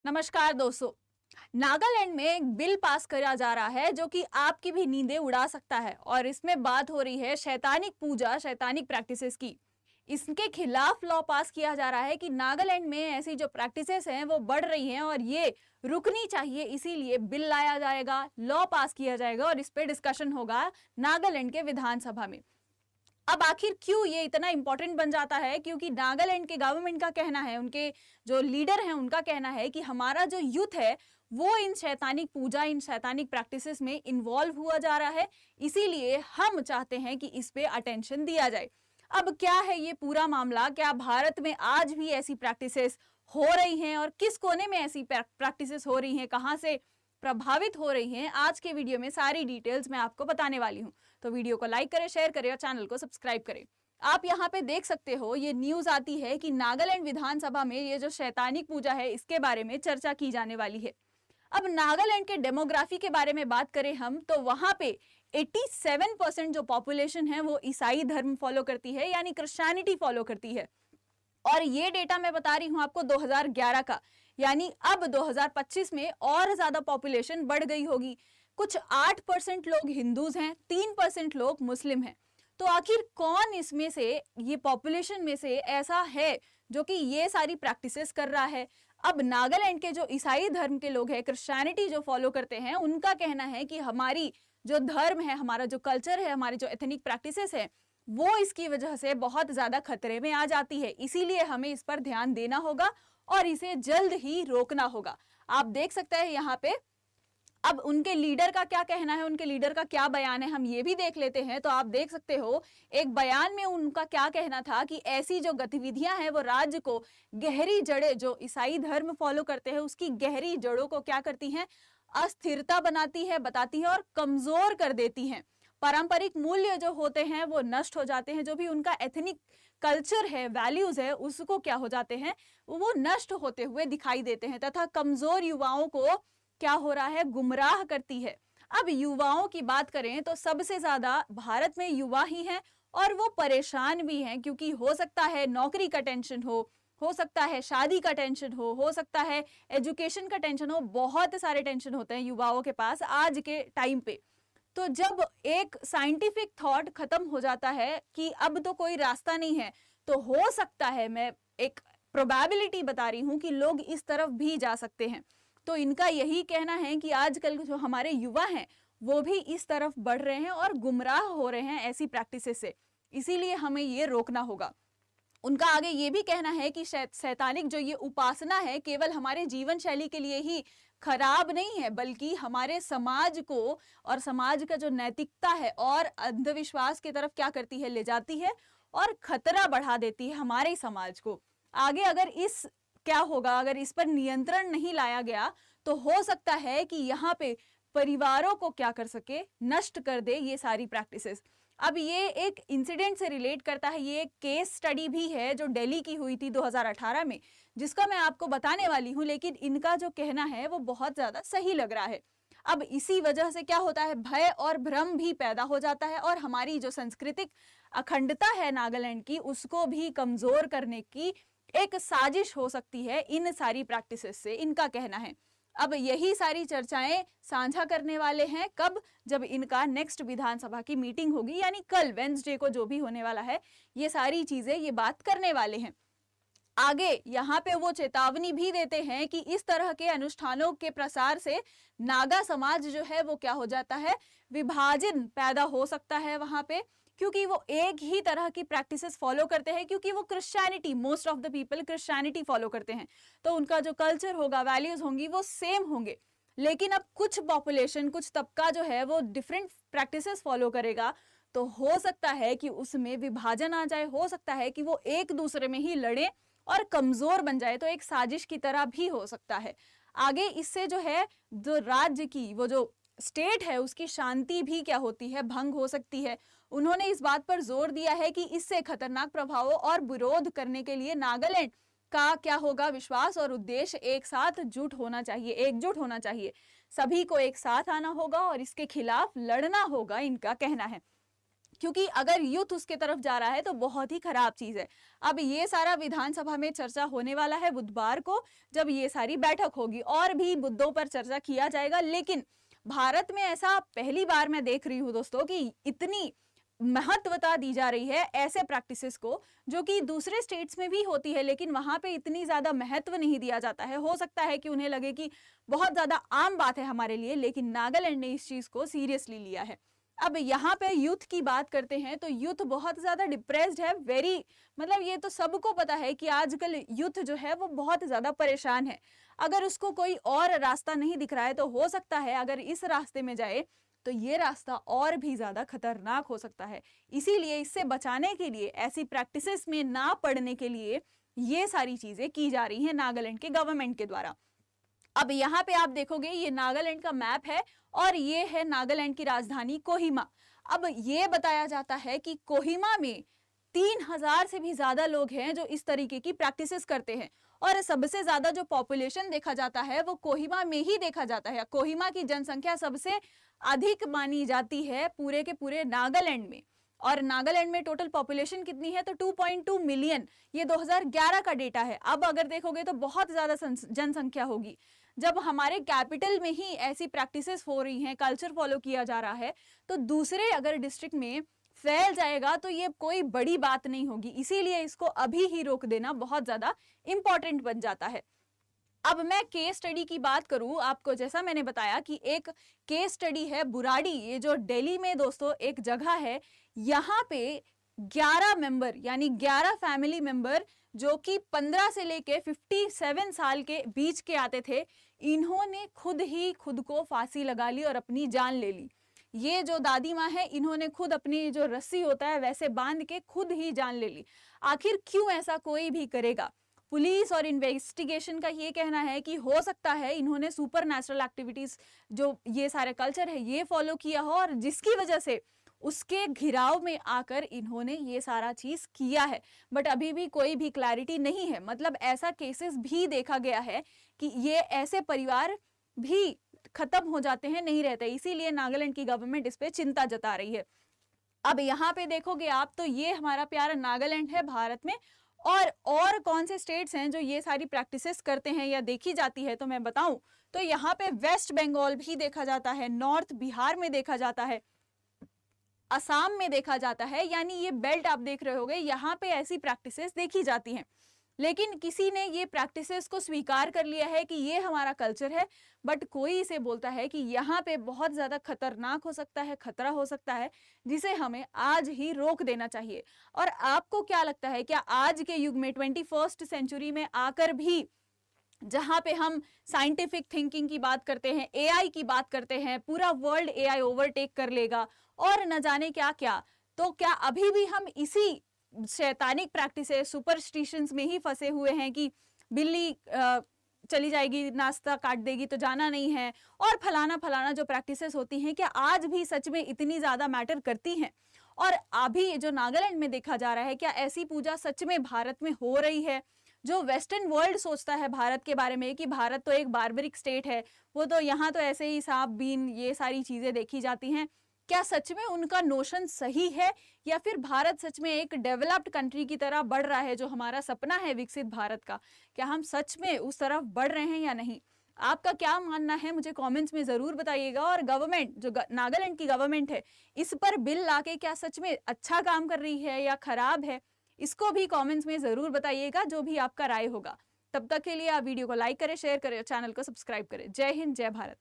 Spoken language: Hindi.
नमस्कार दोस्तों। नागालैंड में एक बिल पास करा जा रहा है जो कि आपकी भी नींदें उड़ा सकता है और इसमें बात हो रही है शैतानिक पूजा, शैतानिक प्रैक्टिसेस की। इसके खिलाफ लॉ पास किया जा रहा है कि नागालैंड में ऐसी जो प्रैक्टिसेस हैं वो बढ़ रही हैं और ये रुकनी चाहिए, इसीलिए बिल लाया जाएगा, लॉ पास किया जाएगा और इस पे डिस्कशन होगा नागालैंड के विधानसभा में। अब आखिर क्यों ये इतना इंपॉर्टेंट बन जाता है? क्योंकि नागालैंड के गवर्नमेंट का कहना है, उनके जो लीडर हैं उनका कहना है कि हमारा जो यूथ है वो इन शैतानिक पूजा, इन शैतानिक प्रैक्टिसेस में इन्वॉल्व हुआ जा रहा है, इसीलिए हम चाहते हैं कि इस पे अटेंशन दिया जाए। अब क्या है ये पूरा मामला? क्या भारत में आज भी ऐसी प्रैक्टिसेस हो रही हैं और किस कोने में ऐसी प्रैक्टिसेस हो रही हैं, कहां से प्रभावित हो रही हैं? आज के वीडियो में सारी डिटेल्स मैं आपको बताने वाली हूं, तो वीडियो को लाइक करें, शेयर करें और चैनल को सब्सक्राइब करें। आप यहाँ पे देख सकते हो, ये न्यूज आती है कि नागालैंड विधानसभा में ये जो शैतानिक पूजा है इसके बारे में चर्चा की जाने वाली है। अब नागालैंड के डेमोग्राफी के बारे में बात करें हम, तो वहां पे 87% जो पॉपुलेशन है वो ईसाई धर्म फॉलो करती है, यानी क्रिश्चियनिटी फॉलो करती है। और ये डेटा मैं बता रही हूं आपको 2011 का, यानी अब 2025 में और ज्यादा पॉपुलेशन बढ़ गई होगी। कुछ 8% लोग हिंदूज हैं, 3% लोग मुस्लिम हैं। तो आखिर कौन इसमें से, ये पॉपुलेशन में से ऐसा है जो कि ये सारी प्रैक्टिसेस कर रहा है? अब नागालैंड के जो ईसाई धर्म के लोग हैं, क्रिश्चियनिटी जो फॉलो करते हैं, उनका कहना है कि हमारी जो धर्म है, हमारा जो कल्चर है, हमारी जो एथनिक प्रैक्टिसेस है, वो इसकी वजह से बहुत ज्यादा खतरे में आ जाती है। इसीलिए हमें इस पर ध्यान देना होगा और इसे जल्द ही रोकना होगा। आप देख सकते हैं यहाँ पे। अब उनके लीडर का क्या कहना है, उनके लीडर का क्या बयान है, हम ये भी देख लेते हैं। तो आप देख सकते हो, एक बयान में उनका क्या कहना था कि ऐसी जो गतिविधियां हैं वो राज्य को गहरी जड़ें, जो ईसाई धर्म फॉलो करते हैं उसकी गहरी जड़ों को क्या करती हैं, अस्थिरता बनाती है, बताती है और कमजोर कर देती हैं। पारंपरिक मूल्य जो होते हैं वो नष्ट हो जाते हैं, जो भी उनका एथनिक कल्चर है, वैल्यूज है, उसको क्या हो जाते हैं, वो नष्ट होते हुए दिखाई देते हैं तथा कमजोर युवाओं को क्या हो रहा है, गुमराह करती है। अब युवाओं की बात करें तो सबसे ज्यादा भारत में युवा ही हैं और वो परेशान भी हैं, क्योंकि हो सकता है नौकरी का टेंशन हो सकता है शादी का टेंशन हो सकता है एजुकेशन का टेंशन हो, बहुत सारे टेंशन होते हैं युवाओं के पास आज के टाइम पे। तो जब एक साइंटिफिक थॉट खत्म हो जाता है कि अब तो कोई रास्ता नहीं है, तो हो सकता है, मैं एक प्रोबेबिलिटी बता रही हूं कि लोग इस तरफ भी जा सकते हैं। तो इनका यही कहना है कि आजकल जो हमारे युवा हैं वो भी इस तरफ बढ़ रहे हैं और गुमराह हो रहे हैं ऐसी प्रैक्टिसेस से, इसीलिए हमें ये रोकना होगा। उनका आगे ये भी कहना है कि शैतानिक जो ये उपासना है केवल हमारे जीवन शैली के लिए ही खराब नहीं है, बल्कि हमारे समाज को और समाज का जो नैतिकता है और अंधविश्वास की तरफ क्या करती है, ले जाती है और खतरा बढ़ा देती है हमारे समाज को। आगे अगर इस क्या होगा, अगर इस पर नियंत्रण नहीं लाया गया तो हो सकता है कि यहाँ पे परिवारों को क्या कर सके, नष्ट कर दे ये सारी प्रैक्टिसेस। अब ये एक इंसिडेंट से रिलेट करता है, ये एक केस स्टडी भी है जो दिल्ली की हुई थी 2018 में, जिसका मैं आपको बताने वाली हूं, लेकिन इनका जो कहना है वो बहुत ज्यादा सही लग रहा है। अब इसी वजह से क्या होता है, भय और भ्रम भी पैदा हो जाता है और हमारी जो सांस्कृतिक अखंडता है नागालैंड की, उसको भी कमजोर करने की एक साजिश हो सकती है इन सारी प्रैक्टिसेस से, इनका कहना है। अब यही सारी चर्चाएं साझा करने वाले हैं कब, जब इनका नेक्स्ट विधानसभा की मीटिंग होगी, यानी कल वेडनेसडे को जो भी होने वाला है, ये सारी चीजें ये बात करने वाले हैं। आगे यहाँ पे वो चेतावनी भी देते हैं कि इस तरह के अनुष्ठानों के प्रसार से नागा समाज जो है वो क्या हो जाता है, विभाजन पैदा हो सकता है वहां पे, क्योंकि वो एक ही तरह की प्रैक्टिसेस फॉलो करते हैं, क्योंकि वो Christianity, most of the people Christianity follow करते हैं, तो उनका जो कल्चर होगा, वैल्यूज होंगी, वो सेम होंगे। लेकिन अब कुछ पॉपुलेशन, कुछ तबका जो है वो डिफरेंट प्रैक्टिसेस फॉलो करेगा, तो हो सकता है कि उसमें विभाजन आ जाए, हो सकता है कि वो एक दूसरे में ही लड़े और कमजोर बन जाए, तो एक साजिश की तरह भी हो सकता है। आगे इससे जो है, जो राज्य की वो जो स्टेट है उसकी शांति भी क्या होती है, भंग हो सकती है। उन्होंने इस बात पर जोर दिया है कि इससे खतरनाक प्रभावों और विरोध करने के लिए नागालैंड का क्या होगा, विश्वास और उद्देश्य एक साथ जुट होना चाहिए, एकजुट होना चाहिए, सभी को एक साथ आना होगा और इसके खिलाफ लड़ना होगा, इनका कहना है। क्योंकि अगर यूथ उसके तरफ जा रहा है तो बहुत ही खराब चीज है। अब ये सारा विधानसभा में चर्चा होने वाला है बुधवार को, जब ये सारी बैठक होगी, और भी मुद्दों पर चर्चा किया जाएगा। लेकिन भारत में ऐसा पहली बार मैं देख रही हूँ दोस्तों कि इतनी महत्वता दी जा रही है ऐसे प्रैक्टिसेस को, जो कि दूसरे स्टेट्स में भी होती है लेकिन वहां पे इतनी ज्यादा महत्व नहीं दिया जाता है। हो सकता है कि उन्हें लगे कि बहुत ज्यादा आम बात है हमारे लिए, लेकिन नागालैंड ने इस चीज को सीरियसली लिया है। अब यहाँ पे यूथ की बात करते हैं तो यूथ बहुत ज्यादा डिप्रेस्ड है, वेरी, मतलब ये तो सबको पता है कि आजकल यूथ जो है वो बहुत ज्यादा परेशान है। अगर उसको कोई और रास्ता नहीं दिख रहा है तो हो सकता है अगर इस रास्ते में जाए तो ये रास्ता और भी ज्यादा खतरनाक हो सकता है। इसीलिए इससे बचाने के लिए, ऐसी प्रैक्टिसेस में ना पड़ने के लिए ये सारी चीजें की जा रही हैं नागालैंड के गवर्नमेंट के द्वारा। अब यहाँ पे आप देखोगे ये नागालैंड का मैप है और ये है नागालैंड की राजधानी कोहिमा। अब ये बताया जाता है कि कोहिमा में 3000 से भी ज्यादा लोग हैं जो इस तरीके की प्रैक्टिसेस करते हैं, और सबसे ज्यादा जो पॉपुलेशन देखा जाता है वो कोहिमा में ही देखा जाता है। कोहिमा की जनसंख्या सबसे अधिक मानी जाती है पूरे के पूरे नागालैंड में। और नागालैंड में टोटल पॉपुलेशन कितनी है तो 2.2 मिलियन, ये 2011 का डेटा है। अब अगर देखोगे तो बहुत ज्यादा जनसंख्या होगी। जब हमारे कैपिटल में ही ऐसी प्रैक्टिसेस हो रही हैं, कल्चर फॉलो किया जा रहा है, तो दूसरे अगर डिस्ट्रिक्ट में फैल जाएगा तो ये कोई बड़ी बात नहीं होगी। इसीलिए इसको अभी ही रोक देना बहुत ज्यादा इंपॉर्टेंट बन जाता है। अब मैं केस स्टडी की बात करूं आपको, जैसा मैंने बताया कि एक केस स्टडी है बुराड़ी, ये जो दिल्ली में दोस्तों एक जगह है, यहाँ पे 11 मेंबर यानी 11 फैमिली मेंबर जो कि 15 से लेके 57 साल के बीच के आते थे, इन्होंने खुद ही खुद को फांसी लगा ली और अपनी जान ले ली। ये जो दादी माँ है, इन्होंने खुद अपनी जो रस्सी होता है वैसे बांध के खुद ही जान ले ली। आखिर क्यों ऐसा कोई भी करेगा? पुलिस और इन्वेस्टिगेशन का ये कहना है कि हो सकता है इन्होंने सुपर नेचुरल एक्टिविटीज, जो ये सारे कल्चर है, ये फॉलो किया हो, और जिसकी वजह से उसके घिराव में आकर इन्होंने ये सारा चीज किया है। बट अभी भी कोई भी क्लैरिटी नहीं है। मतलब ऐसा केसेस भी देखा गया है कि ये ऐसे परिवार भी खत्म हो जाते हैं, नहीं रहते। इसीलिए नागालैंड की गवर्नमेंट इस पे चिंता जता रही है। अब यहाँ पे देखोगे आप तो ये हमारा प्यारा नागालैंड है भारत में। और कौन से स्टेट्स हैं जो ये सारी प्रैक्टिसेस करते हैं या देखी जाती है, तो मैं बताऊं तो यहाँ पे वेस्ट बंगाल भी देखा जाता है, नॉर्थ बिहार में देखा जाता है, असम में देखा जाता है। यानी ये बेल्ट आप देख रहे होगे, यहाँ पे ऐसी प्रैक्टिसेस देखी जाती हैं। लेकिन किसी ने ये प्रैक्टिसेस को स्वीकार कर लिया है कि ये हमारा कल्चर है, बट कोई इसे बोलता है कि यहाँ पे बहुत ज्यादा खतरनाक हो सकता है, खतरा हो सकता है, जिसे हमें आज ही रोक देना चाहिए। और आपको क्या लगता है, क्या आज के युग में 21st सेंचुरी में आकर भी, जहां पे हम साइंटिफिक थिंकिंग की बात करते हैं, एआई की बात करते हैं, पूरा वर्ल्ड एआई ओवरटेक कर लेगा और न जाने क्या क्या, तो क्या अभी भी हम इसी शैतानिक प्रैक्टिसेस, सुपरस्टिशंस में ही फंसे हुए हैं कि बिल्ली चली जाएगी, नाश्ता काट देगी तो जाना नहीं है, और फलाना फलाना जो प्रैक्टिसेस होती हैं, क्या आज भी सच में इतनी ज्यादा मैटर करती हैं? और अभी जो नागालैंड में देखा जा रहा है, क्या ऐसी पूजा सच में भारत में हो रही है? जो वेस्टर्न वर्ल्ड सोचता है भारत के बारे में कि भारत तो एक बार्बरिक स्टेट है, वो तो यहाँ तो ऐसे ही सांप बीन ये सारी चीजें देखी जाती हैं, क्या सच में उनका नोशन सही है, या फिर भारत सच में एक डेवलप्ड कंट्री की तरह बढ़ रहा है? जो हमारा सपना है विकसित भारत का, क्या हम सच में उस तरफ बढ़ रहे हैं या नहीं? आपका क्या मानना है मुझे कमेंट्स में जरूर बताइएगा। और गवर्नमेंट, जो नागालैंड की गवर्नमेंट है, इस पर बिल लाके क्या सच में अच्छा काम कर रही है या खराब है, इसको भी कमेंट्स में जरूर बताइएगा, जो भी आपका राय होगा। तब तक के लिए आप वीडियो को लाइक करें, शेयर करें और चैनल को सब्सक्राइब करें। जय हिंद, जय भारत।